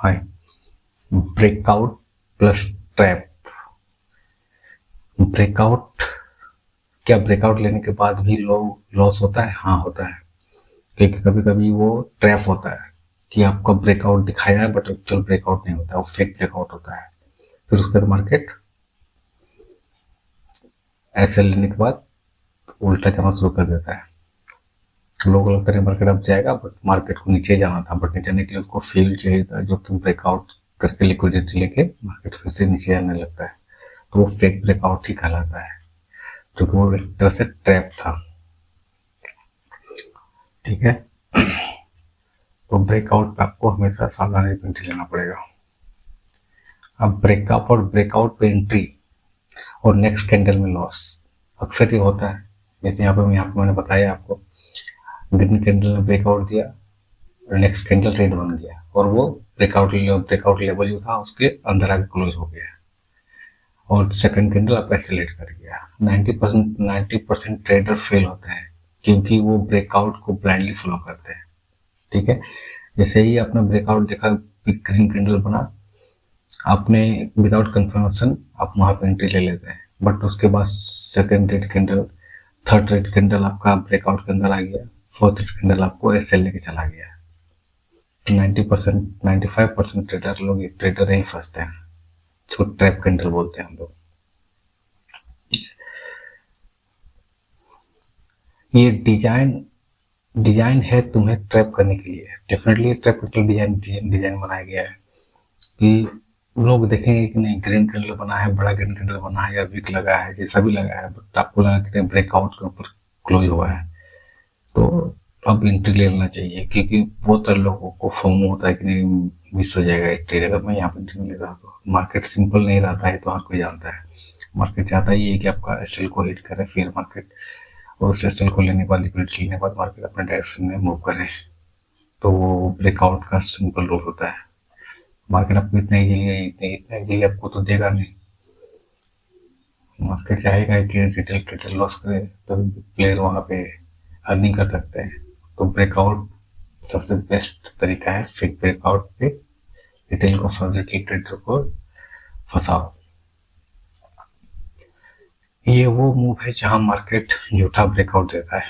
हाय। Breakout plus trap. Breakout, क्या breakout लेने के बाद भी लॉस होता है? हाँ होता है, क्योंकि कभी कभी वो ट्रैप होता है कि आपका ब्रेकआउट दिखाया है बट एक्चुअल ब्रेकआउट नहीं होता है, वो फेक ब्रेकआउट होता है। फिर उसके बाद मार्केट ऐसे लेने के बाद उल्टा जाना शुरू कर देता है। लोगों को लगता है मार्केट अब जाएगा, बट मार्केट को नीचे जाना था, बट नीचे जाने के लिए उसको फील चाहिए था जो कि ब्रेकआउट करके लिक्विडिटी लेके मार्केट फिर से नीचे आने लगता है। तो वो फेक ब्रेकआउट ही कहलाता है, क्योंकि वो एक तरह से ट्रैप था। ठीक है, तो ब्रेकआउट पे आपको हमेशा सावधानी पे एंट्री लेना पड़ेगा। अब ब्रेकअप और ब्रेकआउट पे एंट्री और नेक्स्ट कैंडल में लॉस अक्सर ये होता है। जैसे यहाँ पे मैंने बताया आपको, ग्रीन कैंडल ने ब्रेकआउट दिया और नेक्स्ट कैंडल रेड बन गया और वो ब्रेकआउट लेवल जो था उसके अंदर आके क्लोज हो गया और सेकंड कैंडल आपका एक्सेलेरेट कर गया। 90% ट्रेडर फेल होते हैं क्योंकि वो ब्रेकआउट को ब्लाइंडली फॉलो करते हैं। ठीक है, जैसे ही आपने ब्रेकआउट देखा, ग्रीन कैंडल बना, आपने विदाउट कंफर्मेशन आप वहां पे एंट्री ले लेते हैं, बट उसके बाद second red candle, third red candle आपका ब्रेकआउट के अंदर आ गया, फोर्थ रेड कैंडल आपको एसएल लेके चला गया। 90%, 95% ट्रेडर यही फंसते हैं, इसको ट्रैप कैंडल बोलते हैं हम लोग। ये डिजाइन है तुम्हें ट्रैप करने के लिए। डेफिनेटली ट्रैप कैंडल डिजाइन बनाया गया है कि लोग देखेंगे कि नहीं, ग्रीन कैंडल बना है, बड़ा ग्रीन कैंडल बना है या विक लगा है, जैसा भी लगा है, बट आपको लगा कि ब्रेकआउट के ऊपर क्लोज हुआ है, तो अब एंट्री ले लेना चाहिए। क्योंकि वो तो लोगों को फोमो होता है कि नहीं, मिस हो जाएगा एक ट्रेड अगर मैं यहाँ पे एंट्री नहीं ले रहा तो। मार्केट सिंपल नहीं रहता है, तो हर कोई जानता है। मार्केट चाहता ही है कि आपका एसएल को हिट करे, फिर मार्केट और उस एसएल को लेने के बाद, लिक्विडिटी लेने के बाद मार्केट अपने डायरेक्शन में मूव करे। तो वो ब्रेकआउट का सिंपल रूल होता है। मार्केट आपको इतना इजीली आपको तो देगा नहीं। मार्केट चाहेगा कि रिटेल लॉस करे, तभी प्लेयर वहां पे अर्निंग कर सकते हैं। तो ब्रेकआउट सबसे बेस्ट तरीका है। फिर ब्रेकआउट पे रिटेल ट्रेडर को फंसाओ। ये वो मूव है जहां मार्केट झूठा ब्रेकआउट देता है।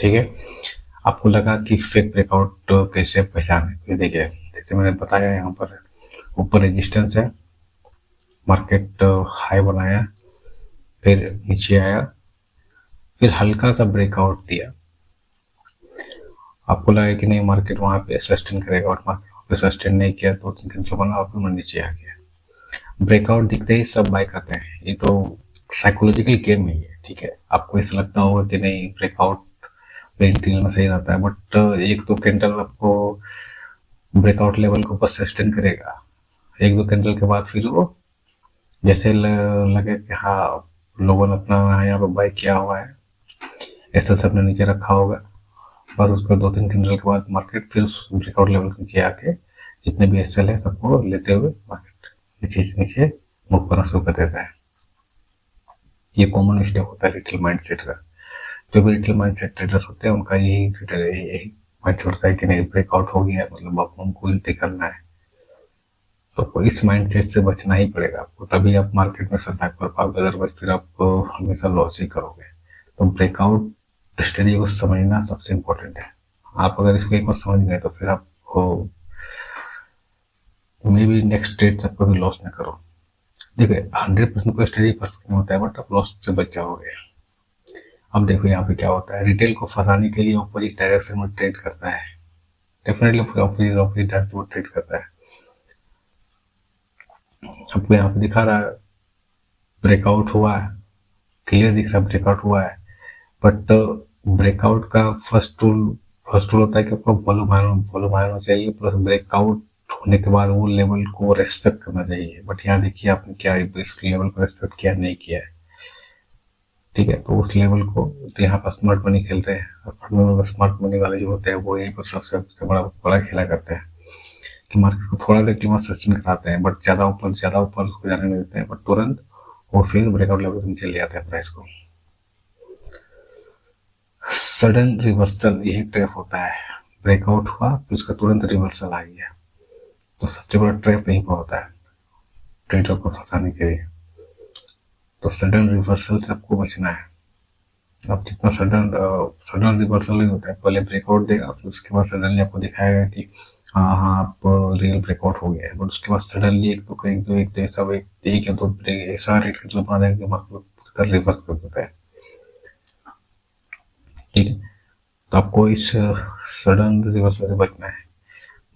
ठीक है, आपको लगा कि फेक ब्रेकआउट कैसे पहचाने, फिर देखिए जैसे मैंने बताया, यहाँ पर ऊपर रेजिस्टेंस है, मार्केट हाई बनाया, फिर नीचे आया, फिर हल्का सा ब्रेकआउट दिया। आपको लगा कि नहीं मार्केट वहां पे सस्टेन करेगा, और मार्केट वहां पे सस्टेन नहीं किया, तो कैंसिल बना और फिर नीचे आ गया। ब्रेकआउट दिखते ही सब बाय करते हैं, ये तो साइकोलॉजिकल गेम है ये। ठीक है, आपको ऐसा लगता होगा कि नहीं ब्रेकआउट पे एंट्री लेना सही रहता है, बट एक दो कैंडल आपको ब्रेकआउट लेवल को बस सस्टेन करेगा, एक दो कैंडल के बाद फिर वो जैसे लगे कि हाँ लोगों ने अपना यहाँ पे बाय किया हुआ है, एसएल से अपने नीचे रखा होगा, बस उसको दो तीन कैंडल के बाद मार्केट फिर ब्रेकआउट लेवल के नीचे आके जितने भी एसएल है सबको लेते हुए मार्केट नीचे से नीचे मूव करना शुरू कर देता है। ये कॉमन स्टेप होता है रिटेल माइंडसेट का। जो भी रिटेल माइंडसेट ट्रेडर होते हैं उनका यही माइंडसेट होता है कि नहीं ब्रेकआउट हो गया मतलब अब हमको एंट्री करना है। तो इस माइंडसेट से बचना ही पड़ेगा आपको, तभी आप मार्केट में सर्वाइव कर पाओगे, अदरवाइज फिर आप हमेशा लॉस ही करोगे। तो ब्रेकआउट स्टडी को समझना सबसे इम्पोर्टेंट है। आप अगर इसको एक बार समझ गए तो फिर आपको मे बी नेक्स्ट ट्रेड से कभी लॉस ना करो। देखिए 100% कोई स्टडी परफेक्ट नहीं होता है, बट आप लॉस से बच जाओगे। अब देखो यहाँ पे क्या होता है, रिटेल को फंसाने के लिए ऑपोजिट डायरेक्शन में ट्रेड करता है। डेफिनेटली ऑपोजिट डायरेक्शन में ट्रेड करता है। आपको यहाँ पे दिखा रहा है ब्रेकआउट हुआ है, क्लियर दिख रहा है ब्रेकआउट हुआ है, बट ब्रेकआउट का फर्स्ट रूल होता है कि आपको वॉल्यूम हाई होना चाहिए, प्लस ब्रेकआउट होने के बाद वो लेवल को रेस्पेक्ट करना चाहिए। बट यहाँ देखिए आपने क्या इस लेवल को रेस्पेक्ट किया नहीं किया है। ठीक है, तो उस लेवल को तो यहाँ पर स्मार्ट मनी खेलते हैं। स्मार्ट मनी वाले जो होते हैं वो यहीं पर सबसे बड़ा बड़ा खेला करते हैं कि मार्केट को थोड़ा देर के बाद सस्टेन कराते हैं, बट ज्यादा ऊपर उसको जाने नहीं देते हैं, बट तुरंत और फिर ब्रेकआउट लेवल के नीचे ले आते हैं प्राइस को। सडन रिवर्सल यही ट्रैप होता है। ब्रेकआउट हुआ फिर उसका तुरंत रिवर्सल आ गया। तो सबसे बड़ा ट्रैप यहीं पर होता है ट्रेडर को फंसाने के लिए। तो सडन रिवर्सल से आपको बचना है। अब जितना सडन सडन रिवर्सल नहीं होता है, पहले ब्रेकआउट देगा फिर उसके बाद सडनली आपको दिखाएगा कि हाँ हाँ आप रियल ब्रेकआउट हो गया है, बट उसके बाद सडनली एक दो सब एक या दो ब्रेक ऐसा रेट कैंडल बना देगा कि मार्केट रिवर्स कर देता है। ठीक है, तो आपको इस सडन रिवर्सल से बचना है।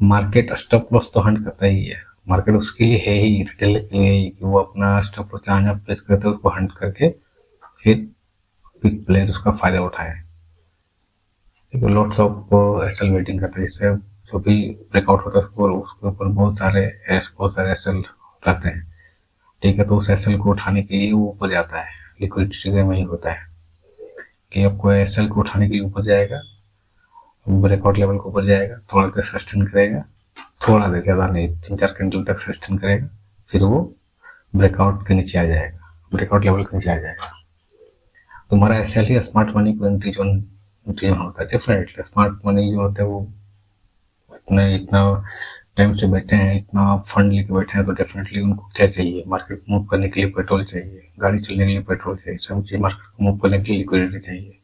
मार्केट स्टॉप लॉस तो हंट करता ही है, मार्केट उसके लिए है ही, रिटेलर के लिए ही, कि वो अपना स्टॉप लॉस जहाँ प्लेस करते हैं उसको हंट करके फिर बिग प्लेयर उसका फायदा उठाए। ठीक है, लॉट्स ऑफ एसएल वेटिंग करते हैं, जैसे जो भी ब्रेकआउट होता है उसके ऊपर बहुत सारे एसएल रहते हैं। ठीक है, तो उस एसएल को उठाने के लिए वो ऊपर जाता है, लिक्विडिटी में ही होता है कि आपको एसएल को उठाने के लिए ऊपर जाएगा, ब्रेकआउट लेवल को ऊपर जाएगा, थोड़ा देर सस्टेन करेगा, थोड़ा देर ज़्यादा नहीं 3-4 कैंडल तक सस्टेन करेगा, फिर वो ब्रेकआउट के नीचे आ जाएगा, ब्रेकआउट लेवल के नीचे आ जाएगा। तुम्हारा एसएल ही स्मार्ट मनी को एंट्री जोन होता है। डेफिनेटली स्मार्ट मनी जो होता है वो इतना इतना टाइम से बैठे हैं, इतना फंड लेके बैठे हैं, तो डेफिनेटली उनको क्या चाहिए, मार्केट मूव करने के लिए पेट्रोल चाहिए, गाड़ी चलने के लिए पेट्रोल चाहिए, सब चाहिए, मार्केट को मूव करने के लिए लिक्विडिटी चाहिए।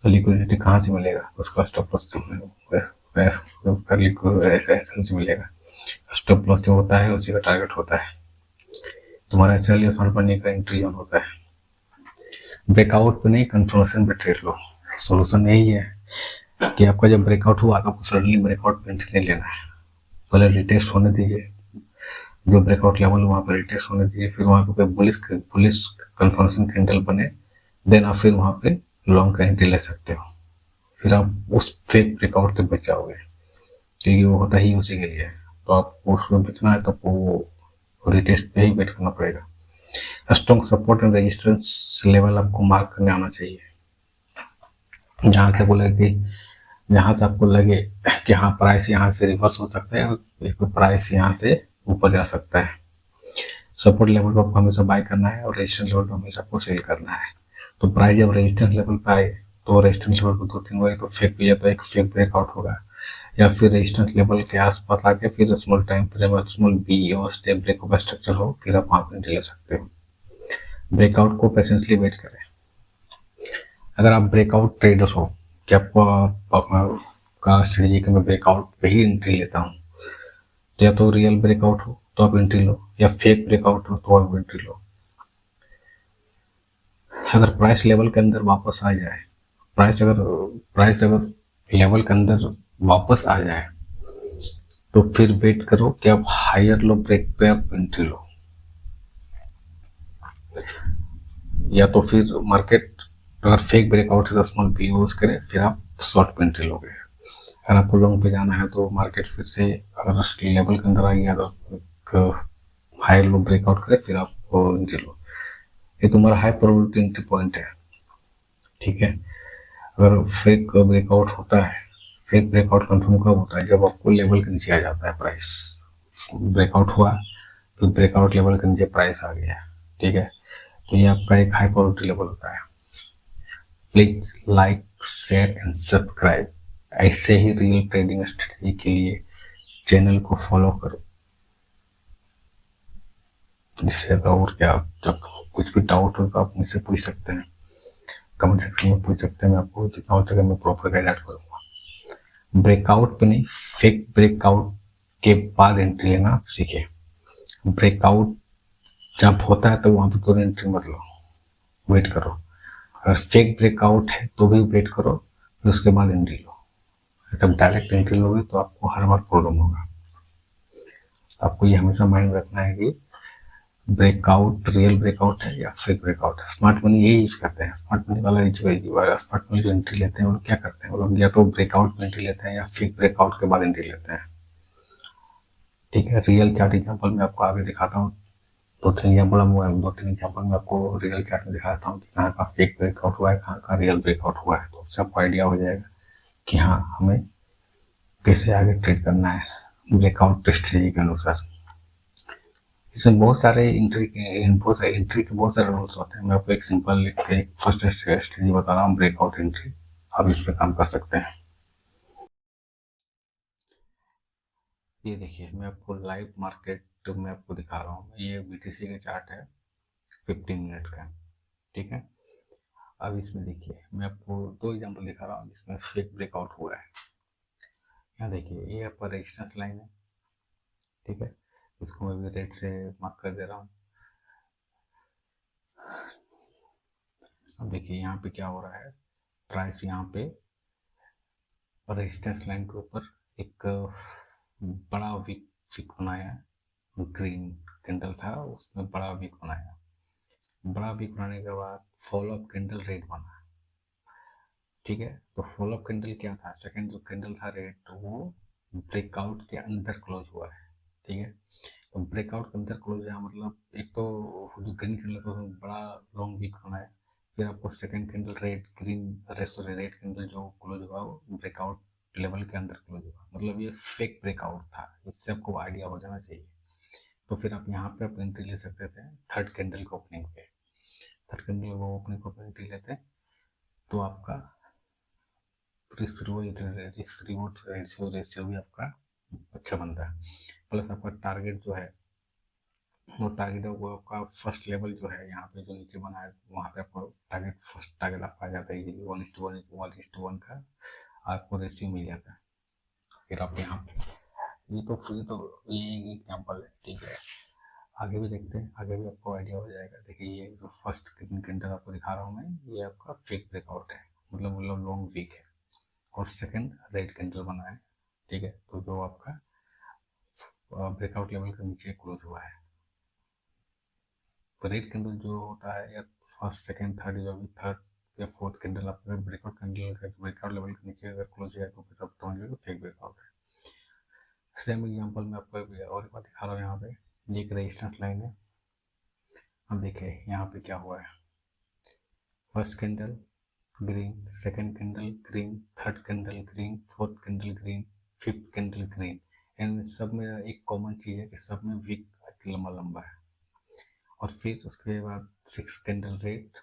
तो लिक्विडिटी कहाँ से मिलेगा, उसका स्टॉप लॉस एसएल से मिलेगा। स्टॉप लॉस जो होता है उसी का टारगेट होता है। तुम्हारा एसएल या स्मार्ट मनी का एंट्री जोन होता है। ब्रेकआउट पे नहीं, कंफर्मेशन पे ट्रेड लो। सोल्यूशन यही है कि आपका जब ब्रेकआउट हुआ तो आपको सडनली ब्रेकआउट पे एंट्री नहीं लेना है, पहले रिटेस्ट होने दीजिए, जो ब्रेकआउट लेवल वहाँ पर रिटेस्ट होने दीजिए, फिर वहाँ पे पुलिस कंफर्मेशन कैंडल बने, देन आप फिर वहाँ पे लॉन्ग का एंट्री ले सकते हो, फिर आप उस फेक ब्रेकआउट से बच जाओगे, क्योंकि वो होता ही उसी के लिए है। तो आपको उसमें बचना है तो आपको रिटेस्ट पे ही वेट करना पड़ेगा। Strong support and resistance level आपको मार्क करने आना चाहिए, जहाँ से बोले कि जहाँ से आपको लगे कि हाँ प्राइस यहाँ से रिवर्स हो सकता है और प्राइस यहाँ से ऊपर जा सकता है। सपोर्ट लेवल पर आपको हमेशा बाय करना है और रेजिस्टेंस लेवल पर हमेशा आपको सेल करना है। तो प्राइस जब रेजिस्टेंस लेवल पर आए तो रेजिस्टेंस लेवल पर 2-3 बार तो फेक भी है, तो एक फेक ब्रेकआउट होगा, या फिर रेजिस्टेंस लेवल के आसपास आके फिर स्मॉल टाइम फ्रेम और स्मॉल बी और स्टेप ब्रेकअप स्ट्रक्चर हो, फिर आप वहाँ पर ले सकते हो। ब्रेकआउट को पेशेंसली वेट करें। अगर आप ब्रेकआउट ट्रेडर्स हो कि आपको का स्ट्रेटेजी कि मैं ब्रेकआउट पे ही एंट्री लेता हूँ, तो या तो रियल ब्रेकआउट हो तो आप एंट्री लो, या फेक ब्रेकआउट हो तो आप एंट्री लो। अगर प्राइस लेवल के अंदर वापस आ जाए, प्राइस अगर लेवल के अंदर वापस आ जाए तो फिर वेट करो कि आप हायर लो ब्रेक पे आप एंट्री लो, या तो फिर मार्केट अगर फेक ब्रेकआउट है तो स्मॉल पी यूज करें, फिर आप शॉर्ट पे एंट्री लोगे। अगर आपको लॉन्ग पे जाना है तो मार्केट फिर से अगर लेवल के अंदर आ गया तो हाई लो ब्रेकआउट करे, फिर आप एंट्री लो। ये तुम्हारा हाई प्रोबेबिलिटी एंट्री पॉइंट है। ठीक है, अगर फेक ब्रेकआउट होता है, फेक ब्रेकआउट कंफर्म कब होता है, जब आपको लेवल के नीचे आ जाता है प्राइस, ब्रेकआउट हुआ फिर ब्रेकआउट लेवल के नीचे प्राइस आ गया। ठीक है, तो ये आपका एक हाई प्रोबेबिलिटी लेवल होता है। Please like share and subscribe. ऐसे ही रियल ट्रेडिंग स्ट्रेटजी के लिए चैनल को फॉलो करो। इससे और क्या, जब कुछ भी डाउट हो तो आप मुझसे पूछ सकते हैं, कमेंट सेक्शन में पूछ सकते हैं, मैं आपको जितना हो सके मैं प्रॉपर गाइड करूँगा। ब्रेकआउट पे नहीं, फेक ब्रेकआउट के बाद एंट्री लेना सीखे। ब्रेकआउट जब होता है तो वहाँ पे तुरंत एंट्री मत लो, वेट करो। अगर फेक ब्रेकआउट है तो भी वेट करो, फिर उसके बाद एंट्री लो। जब डायरेक्ट एंट्री लोगे तो आपको हर बार प्रॉब्लम होगा। आपको ये हमेशा माइंड रखना है कि ब्रेकआउट रियल ब्रेकआउट है या फेक ब्रेकआउट है। स्मार्ट मनी यही यूज करते हैं, स्मार्ट मनी वाला स्मार्ट मनी जो एंट्री लेते हैं वो लोग क्या करते हैं, वो लोग या तो ब्रेकआउट में एंट्री लेते हैं या फेक ब्रेकआउट के बाद एंट्री लेते हैं। ठीक है, रियल चार्ट एग्जाम्पल में आपको आगे दिखाता हूँ, 2-3 एग्जाम्पल में आपको रियल चार्ट में दिखाता हूँ कि कहाँ का फेक ब्रेकआउट हुआ है, कहाँ का रियल ब्रेकआउट हुआ है, तो उससे आपको आइडिया हो जाएगा कि हाँ हमें कैसे आगे ट्रेड करना है ब्रेकआउट स्ट्रेटेजी के अनुसार। इसमें बहुत सारे एंट्री के बहुत सारे रूल्स होते हैं। मैं आपको एक सिंपल एक फर्स्ट स्ट्रेटेजी बता रहा हूँ, ब्रेकआउट एंट्री। आप इस पर काम कर सकते हैं। ये देखिए, मैं आपको लाइव मार्केट में आपको दिखा रहा हूँ। ये बीटीसी का चार्ट है 15 मिनट का, ठीक है। अब इसमें देखिए, मैं आपको दो एग्जांपल दिखा रहा हूँ जिसमें फेक ब्रेकआउट हुआ है। यहाँ देखिए, ये आपका रेजिस्टेंस लाइन है, ठीक है। इसको मैं भी रेड से मार्क कर दे रहा हूँ। अब देखिए यहाँ पे क्या हो रहा है, प्राइस यहाँ पे रेजिस्टेंस लाइन के ऊपर एक बड़ा वीक वीक बनाया, ग्रीन कैंडल था उसमें बड़ा वीक बनाया। बड़ा वीक बनाने के बाद फॉलो अप कैंडल रेड बना, ठीक है। तो फॉलो अप कैंडल क्या था, सेकंड जो कैंडल था रेड, तो वो ब्रेकआउट के अंदर क्लोज हुआ है, ठीक है। तो ब्रेकआउट के अंदर क्लोज है मतलब एक तो जो ग्रीन कैंडल था उसमें बड़ा लॉन्ग वीक बनाया, फिर आपको second candle red green sorry red candle जो क्लोज हुआ वो ब्रेकआउट लेवल के अंदर क्लोज हुआ, मतलब ये फेक ब्रेकआउट था। इससे आपको आइडिया हो जाना चाहिए। तो फिर आप यहाँ पे आप एंट्री ले सकते थे थर्ड कैंडल के ओपनिंग पे। थर्ड कैंडल को ओपनिंग को एंट्री लेते तो आपका रिस्क रिवॉर्ड रेशियो भी आपका अच्छा बनता है। प्लस आपका टारगेट जो है वो टारगेट है वो आपका फर्स्ट लेवल जो है यहाँ पे जो नीचे बना है वहाँ पे आपको टारगेट फर्स्ट टारगेट आपका आ जाता है इजीली 1:1 का आपको रेशियो मिल जाता है। फिर आप यहाँ पे ये एक एग्जाम्पल है, ठीक है। आगे भी देखते हैं, आगे भी आपको आइडिया हो जाएगा। देखिए ये जो फर्स्ट कैंडल आपको दिखा रहा हूँ मैं, ये आपका फेक ब्रेकआउट है, मतलब लॉन्ग वीक है। और सेकंड रेड कैंडल बना है, ठीक है। तो जो आपका ब्रेकआउट लेवल के नीचे क्लोज हुआ है। तो रेड कैंडल जो होता है या फर्स्ट सेकंड थर्ड जो भी थर्ड या फोर्थ कैंडल आपका ब्रेकआउट कैंडल का ब्रेकआउट लेवल के नीचे अगर क्लोज है तो फिर आप समझ फेक ब्रेकआउट है। सेम एग्जांपल में आपको और एक बात दिखा रहा हूँ। यहाँ पे ये एक रेजिस्टेंस लाइन है। अब देखिए यहाँ पे क्या हुआ है, first candle green, second candle green, third candle green, fourth candle green, fifth candle green. इन सब में एक कॉमन चीज है कि सब में विक लंबा लंबा है। और फिर उसके बाद सिक्स कैंडल रेड,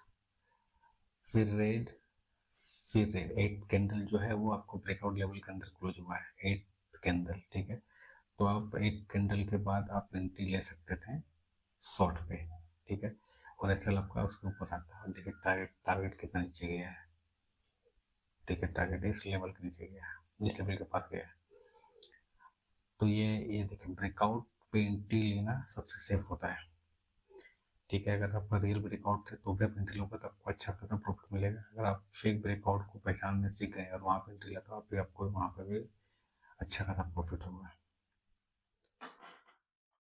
फिर रेड, फिर रेड। एट कैंडल जो है वो आपको ब्रेकआउट लेवल के अंदर क्लोज हुआ है, एट कैंडल, ठीक है। तो आप एट कैंडल के बाद आप एंट्री ले सकते थे शॉर्ट पे, ठीक है। और एसएल आपका उसके ऊपर आता है। देखिए टारगेट टारगेट कितना नीचे गया है, ठीक है। टारगेट इस लेवल के नीचे गया है, जिस लेवल के पास गया है। तो ये देखिए ब्रेकआउट पे एंट्री लेना सबसे सेफ होता है, ठीक है। अगर आपका रियल ब्रेकआउट है तो भी आप एंट्री लोगे तो आपको अच्छा खासा प्रॉफिट मिलेगा। अगर आप फेक ब्रेकआउट को पहचानने सीख गए और वहां पे एंट्री लेते हो तो आपको वहां पे भी अच्छा खासा प्रॉफिट होगा।